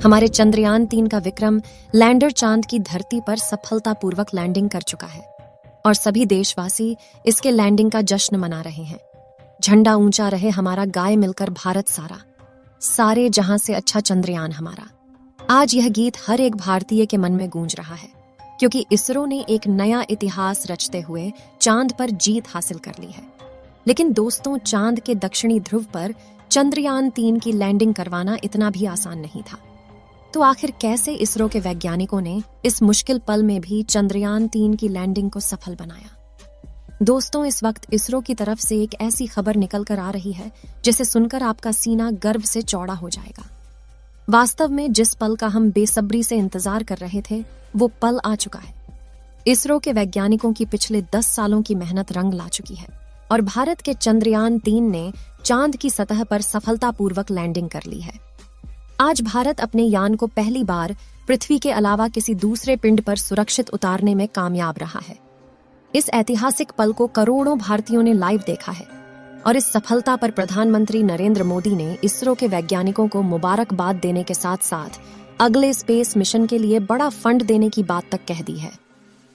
हमारे चंद्रयान 3 का विक्रम लैंडर चांद की धरती पर सफलतापूर्वक लैंडिंग कर चुका है और सभी देशवासी इसके लैंडिंग का जश्न मना रहे हैं। झंडा ऊंचा रहे हमारा, गाए मिलकर भारत सारा, सारे जहां से अच्छा चंद्रयान हमारा। आज यह गीत हर एक भारतीय के मन में गूंज रहा है, क्योंकि इसरो ने एक नया इतिहास रचते हुए चांद पर जीत हासिल कर ली है। लेकिन दोस्तों, चांद के दक्षिणी ध्रुव पर चंद्रयान 3 की लैंडिंग करवाना इतना भी आसान नहीं था। तो आखिर कैसे इसरो के वैज्ञानिकों ने इस मुश्किल पल में भी चंद्रयान 3 की लैंडिंग को सफल बनाया? दोस्तों, इस वक्त इसरो की तरफ से एक ऐसी खबर निकल कर आ रही है जिसे सुनकर आपका सीना गर्व से चौड़ा हो जाएगा। वास्तव में जिस पल का हम बेसब्री से इंतजार कर रहे थे, वो पल आ चुका है। इसरो के वैज्ञानिकों की पिछले 10 सालों की मेहनत रंग ला चुकी है और भारत के चंद्रयान 3 ने चांद की सतह पर सफलतापूर्वक लैंडिंग कर ली है। आज भारत अपने यान को पहली बार पृथ्वी के अलावा किसी दूसरे पिंड पर सुरक्षित उतारने में कामयाब रहा है। इस ऐतिहासिक पल को करोड़ों भारतीयों ने लाइव देखा है और इस सफलता पर प्रधानमंत्री नरेंद्र मोदी ने इसरो के वैज्ञानिकों को मुबारकबाद देने के साथ साथ अगले स्पेस मिशन के लिए बड़ा फंड देने की बात तक कह दी है।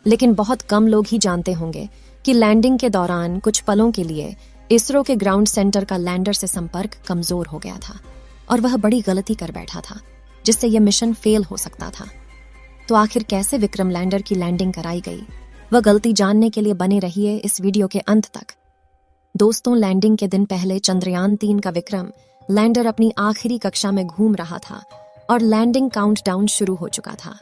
लेकिन बहुत कम लोग ही जानते होंगे कि लैंडिंग के दौरान कुछ पलों के लिए इसरो के ग्राउंड सेंटर का लैंडर से संपर्क कमजोर हो गया था और वह बड़ी गलती कर बैठा था, जिससे यह मिशन फेल हो सकता था। तो आखिर कैसे विक्रम लैंडर की लैंडिंग कराई गई, वह गलती जानने के लिए बने रहिए इस वीडियो के अंत तक। दोस्तों, लैंडिंग के दिन पहले चंद्रयान 3 का विक्रम लैंडर अपनी आखिरी कक्षा में घूम रहा था और लैंडिंग काउंटडाउन शुरू हो चुका था।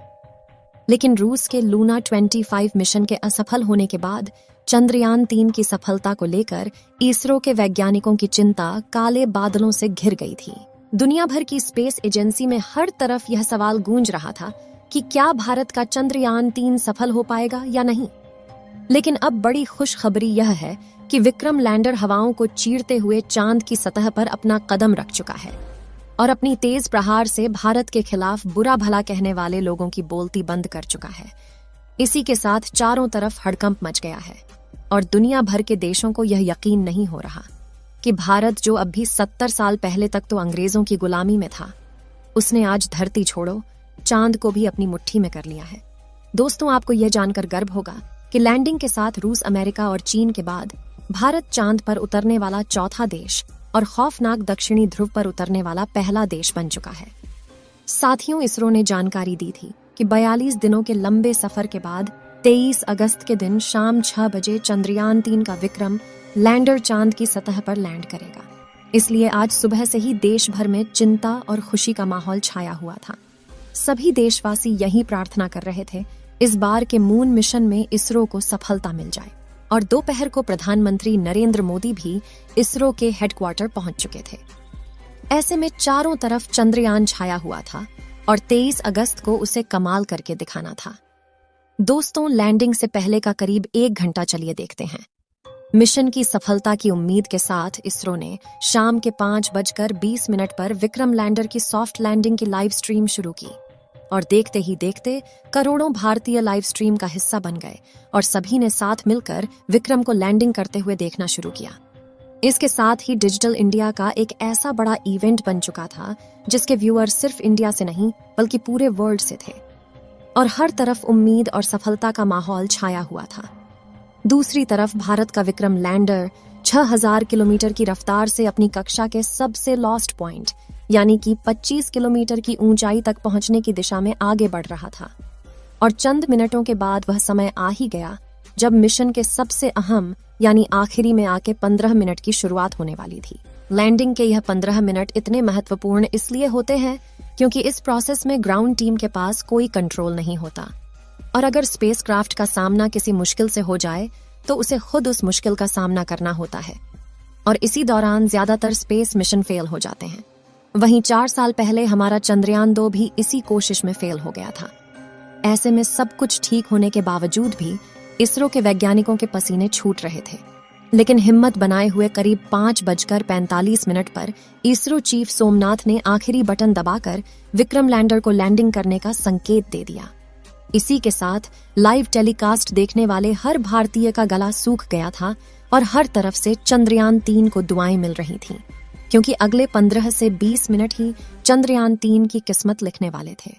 लेकिन रूस के लूना 25 मिशन के असफल होने के बाद चंद्रयान 3 की सफलता को लेकर इसरो के वैज्ञानिकों की चिंता काले बादलों से घिर गई थी। दुनिया भर की स्पेस एजेंसी में हर तरफ यह सवाल गूंज रहा था कि क्या भारत का चंद्रयान 3 सफल हो पाएगा या नहीं। लेकिन अब बड़ी खुशखबरी यह है कि विक्रम लैंडर हवाओं को चीरते हुए चांद की सतह पर अपना कदम रख चुका है और अपनी तेज प्रहार से भारत के खिलाफ बुरा भला कहने वाले लोगों की बोलती बंद कर चुका है। इसी के साथ चारों तरफ हड़कंप मच गया है और दुनिया भर के देशों को यह यकीन नहीं हो रहा कि भारत, जो अब भी 70 साल पहले तक तो अंग्रेजों की गुलामी में था, उसने आज धरती छोड़ो चांद को भी अपनी मुट्ठी में कर लिया है। दोस्तों, आपको यह जानकर गर्व होगा कि लैंडिंग के साथ रूस, अमेरिका और चीन के बाद भारत चांद पर उतरने वाला चौथा देश और खौफनाक दक्षिणी ध्रुव पर उतरने वाला पहला देश बन चुका है। साथियों, इसरो ने जानकारी दी थी कि 42 दिनों के लंबे सफर के बाद 23 अगस्त के दिन शाम 6 बजे चंद्रयान 3 का विक्रम लैंडर चांद की सतह पर लैंड करेगा। इसलिए आज सुबह से ही देश भर में चिंता और खुशी का माहौल छाया हुआ था। सभी देशवासी यही प्रार्थना कर रहे थे इस बार के मून मिशन में इसरो को सफलता मिल जाए। और दोपहर को प्रधानमंत्री नरेंद्र मोदी भी इसरो के हेडक्वार्टर पहुंच चुके थे। ऐसे में चारों तरफ चंद्रयान छाया हुआ था और 23 अगस्त को उसे कमाल करके दिखाना था। दोस्तों, लैंडिंग से पहले का करीब 1 घंटा चलिए देखते हैं। मिशन की सफलता की उम्मीद के साथ इसरो ने शाम के 5:20 पर विक्रम लैंडर की सॉफ्ट लैंडिंग की लाइव स्ट्रीम शुरू की और देखते ही देखते करोड़ों भारतीय लाइव स्ट्रीम का हिस्सा बन गए और सभी ने साथ मिलकर विक्रम को लैंडिंग करते हुए देखना शुरू किया। इसके साथ ही डिजिटल इंडिया का एक ऐसा बड़ा इवेंट बन चुका था जिसके व्यूअर सिर्फ इंडिया से नहीं बल्कि पूरे वर्ल्ड से थे और हर तरफ उम्मीद और सफलता का माहौल छाया हुआ था। दूसरी तरफ भारत का विक्रम लैंडर 6000 किलोमीटर की रफ्तार से अपनी कक्षा के सबसे लॉस्ट पॉइंट यानी कि 25 किलोमीटर की ऊंचाई तक पहुंचने की दिशा में आगे बढ़ रहा था और चंद मिनटों के बाद वह समय आ ही गया जब मिशन के सबसे अहम यानी आखिरी में आके 15 मिनट की शुरुआत होने वाली थी। लैंडिंग के यह 15 मिनट इतने महत्वपूर्ण इसलिए होते हैं क्योंकि इस प्रोसेस में ग्राउंड टीम के पास कोई कंट्रोल नहीं होता और अगर स्पेसक्राफ्ट का सामना किसी मुश्किल से हो जाए तो उसे खुद उस मुश्किल का सामना करना होता है और इसी दौरान ज्यादातर स्पेस मिशन फेल हो जाते हैं। वहीं 4 साल पहले हमारा चंद्रयान 2 भी इसी कोशिश में फेल हो गया था। ऐसे में सब कुछ ठीक होने के बावजूद भी इसरो के वैज्ञानिकों के पसीने छूट रहे थे। लेकिन हिम्मत बनाए हुए करीब 5:45 पर इसरो चीफ सोमनाथ ने आखिरी बटन दबाकर विक्रम लैंडर को लैंडिंग करने का संकेत दे दिया। इसी के साथ लाइव टेलीकास्ट देखने वाले हर भारतीय का गला सूख गया था और हर तरफ से चंद्रयान 3 को दुआएं मिल रही थीं। क्योंकि अगले 15 से 20 मिनट ही चंद्रयान 3 की किस्मत लिखने वाले थे।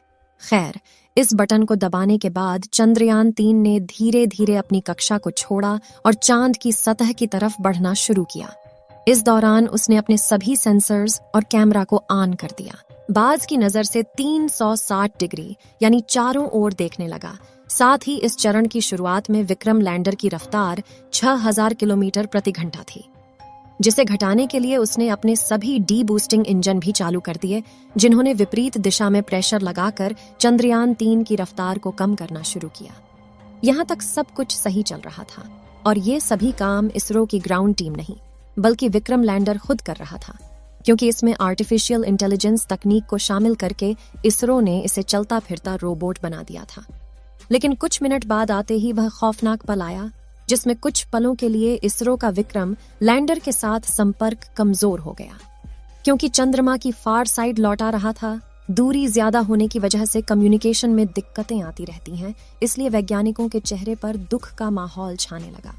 खैर, इस बटन को दबाने के बाद चंद्रयान 3 ने धीरे धीरे अपनी कक्षा को छोड़ा और चांद की सतह की तरफ बढ़ना शुरू किया। इस दौरान उसने अपने सभी सेंसर्स और कैमरा को ऑन कर दिया। बाज की नजर से 360 डिग्री यानी चारों ओर देखने लगा। साथ ही इस चरण की शुरुआत में विक्रम लैंडर की रफ्तार 6000 किलोमीटर प्रति घंटा थी, जिसे घटाने के लिए उसने अपने सभी डी बूस्टिंग इंजन भी चालू कर दिए, जिन्होंने विपरीत दिशा में प्रेशर लगाकर चंद्रयान 3 की रफ्तार को कम करना शुरू किया। यहां तक सब कुछ सही चल रहा था और ये सभी काम इसरो की ग्राउंड टीम नहीं बल्कि विक्रम लैंडर खुद कर रहा था, क्योंकि इसमें आर्टिफिशियल इंटेलिजेंस तकनीक को शामिल करके इसरो ने इसे चलता फिरता रोबोट बना दिया था। लेकिन कुछ मिनट बाद आते ही वह खौफनाक पल आया, जिसमें कुछ पलों के लिए इसरो का विक्रम लैंडर के साथ संपर्क कमजोर हो गया। क्योंकि चंद्रमा की फार साइड लौटा रहा था, दूरी ज्यादा होने की वजह से कम्युनिकेशन में दिक्कतें आती रहती हैं, इसलिए वैज्ञानिकों के चेहरे पर दुख का माहौल छाने लगा।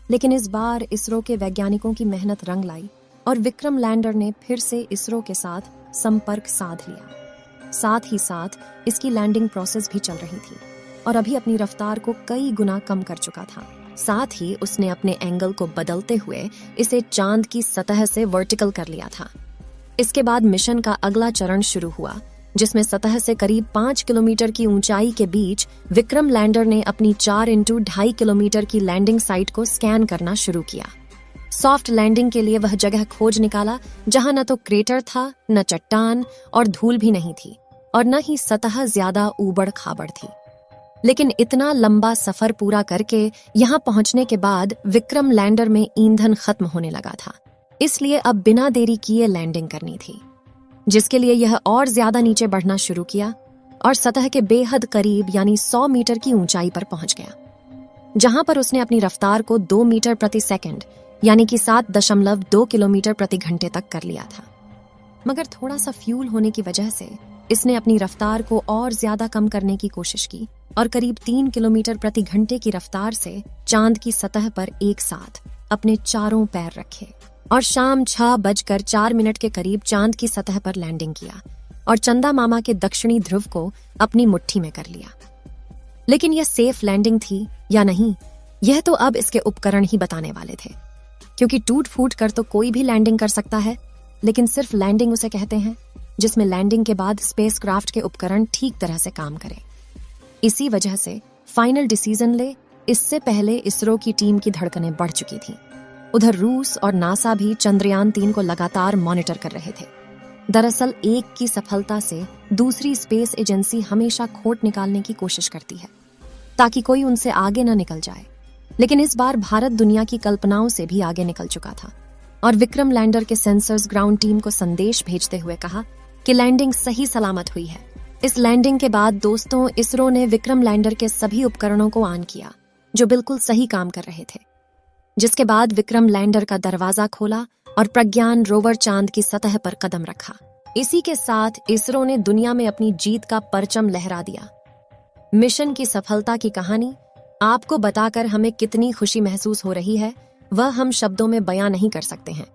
लेकिन इस बार इसरो के वैज्ञानिकों की मेहनत रंग लाई और विक्रम लैंडर ने फिर से इसरो के साथ संपर्क साध लिया। साथ ही साथ इसकी लैंडिंग प्रोसेस भी चल रही थी और अभी अपनी रफ्तार को कई गुना कम कर चुका था। साथ ही उसने अपने एंगल को बदलते हुए इसे चांद की सतह से वर्टिकल कर लिया था। इसके बाद मिशन का अगला चरण शुरू हुआ, जिसमें सतह से करीब 5 किलोमीटर की ऊंचाई के बीच विक्रम लैंडर ने अपनी 4x2.5 किलोमीटर की लैंडिंग साइट को स्कैन करना शुरू किया। सॉफ्ट लैंडिंग के लिए वह जगह खोज निकाला जहां न तो क्रेटर था, न चट्टान और धूल भी नहीं थी और न ही सतह ज्यादा ऊबड़ खाबड़ थी। लेकिन इतना लंबा सफर पूरा करके यहां पहुंचने के बाद विक्रम लैंडर में ईंधन खत्म होने लगा था, इसलिए अब बिना देरी किए लैंडिंग करनी थी, जिसके लिए यह और ज्यादा नीचे बढ़ना शुरू किया और सतह के बेहद करीब यानी 100 मीटर की ऊंचाई पर पहुंच गया, जहां पर उसने अपनी रफ्तार को 2 मीटर प्रति सेकंड यानी कि 7.2 किलोमीटर प्रति घंटे तक कर लिया था। मगर थोड़ा सा फ्यूल होने की वजह से इसने अपनी रफ्तार को और ज्यादा कम करने की कोशिश की और करीब 3 किलोमीटर प्रति घंटे की रफ्तार से चांद की सतह पर एक साथ अपने चारों पैर रखे और शाम 6:04 के करीब चांद की सतह पर लैंडिंग किया और चंदा मामा के दक्षिणी ध्रुव को अपनी मुट्ठी में कर लिया। लेकिन यह सेफ लैंडिंग थी या नहीं, यह तो अब इसके उपकरण ही बताने वाले थे, क्योंकि टूट फूट कर तो कोई भी लैंडिंग कर सकता है, लेकिन सिर्फ लैंडिंग उसे कहते हैं जिसमें लैंडिंग के बाद स्पेसक्राफ्ट के उपकरण ठीक तरह से काम करें। इसी वजह से फाइनल डिसीजन ले, इससे पहले इसरो की टीम की धड़कनें बढ़ चुकी थीं। उधर रूस और नासा भी चंद्रयान 3 को लगातार मॉनिटर कर रहे थे। दरअसल एक की सफलता से दूसरी स्पेस एजेंसी हमेशा खोट निकालने की कोशिश करती है ताकि कोई उनसे आगे न निकल जाए। लेकिन इस बार भारत दुनिया की कल्पनाओं से भी आगे निकल चुका था और विक्रम लैंडर के सेंसर्स ग्राउंड टीम को संदेश भेजते हुए कहा कि लैंडिंग सही सलामत हुई है। इस लैंडिंग के बाद दोस्तों, इसरो ने विक्रम लैंडर के सभी उपकरणों को ऑन किया जो बिल्कुल सही काम कर रहे थे, जिसके बाद विक्रम लैंडर का दरवाजा खोला और प्रज्ञान रोवर चांद की सतह पर कदम रखा। इसी के साथ इसरो ने दुनिया में अपनी जीत का परचम लहरा दिया। मिशन की सफलता की कहानी आपको बताकर हमें कितनी खुशी महसूस हो रही है, वह हम शब्दों में बयां नहीं कर सकते हैं।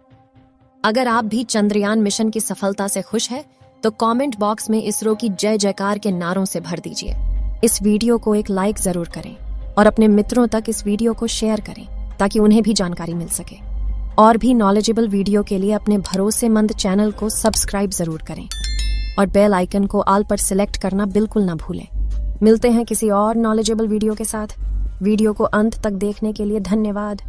अगर आप भी चंद्रयान मिशन की सफलता से खुश हैं, तो कमेंट बॉक्स में इसरो की जय जयकार के नारों से भर दीजिए। इस वीडियो को एक लाइक जरूर करें और अपने मित्रों तक इस वीडियो को शेयर करें ताकि उन्हें भी जानकारी मिल सके। और भी नॉलेजेबल वीडियो के लिए अपने भरोसेमंद चैनल को सब्सक्राइब जरूर करें और बेल आइकन को ऑल पर सिलेक्ट करना बिल्कुल ना भूलें। मिलते हैं किसी और नॉलेजेबल वीडियो के साथ। वीडियो को अंत तक देखने के लिए धन्यवाद।